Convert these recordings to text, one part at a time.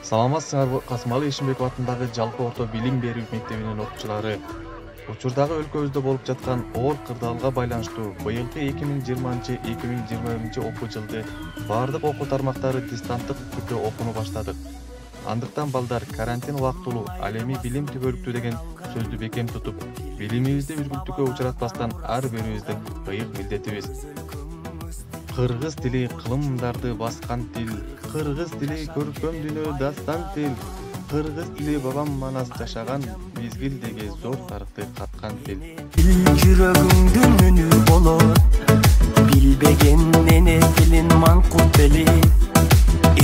Саламатсыңарбы, Касымалы Эшимбеков атындагы жалпы орто билим берүү мектебинин окуучулары. Учурдагы өлкөбүздө болуп жаткан оор кырдаалга байланыштуу быйылкы 2020-2021 окуу жылды баардык окуу тармактары дистанттык түрдө окууну баштадык. Андыктан балдар карантин убактылуу ал эми билим түбөлүктүү деген сөздү бекем тутуп, билимибизди үзгүлтүккө учуратпастан ар бирибиздин ыйык милдетибиз. Кыргыз тили кылымдарды баскан тил, кыргыз тили көркөм дүйнө дастан тил, кыргыз тили бабам манас жашаган мезгилдеги зор тарыхты каткан тил. Жүрөгүңдүн үнү болот, билбегеннен тилин маңкут эли,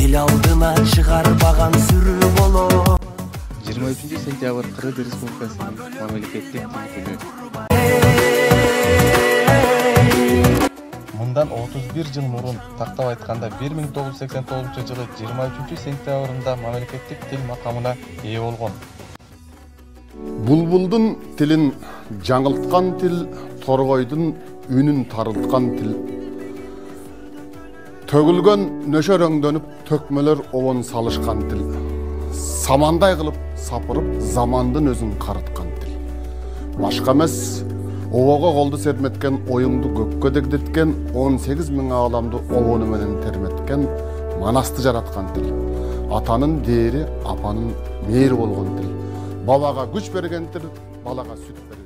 эл алдына чыгарбаган сүрүү болот. 23 сентябрь Кыргыз Республикасынын мамлекеттик тил күнү. Мындан 31 жыл мурун, тактап айтканда 1989 жылы 23 сентябрында мамлекеттик тил макамына ээ болгон. Булбулдун тилин жаңылткан тил, торгойдун үнүн тарылткан тил. Төгүлгөн нөшөрөңдөнүп, төкмөлөр обон салышкан тил. Самандай кылып, сапырып, замандын өзүн карыткан тил. Башка эмес, обого колду серметкен, оюңду көккө дегдеткен, 18 000 ааламды обону менен терметкен, манасты жараткан тил. Атанын дээри, апанын мээри болгон тил. Бабага күч берген тил, балага сүт берген.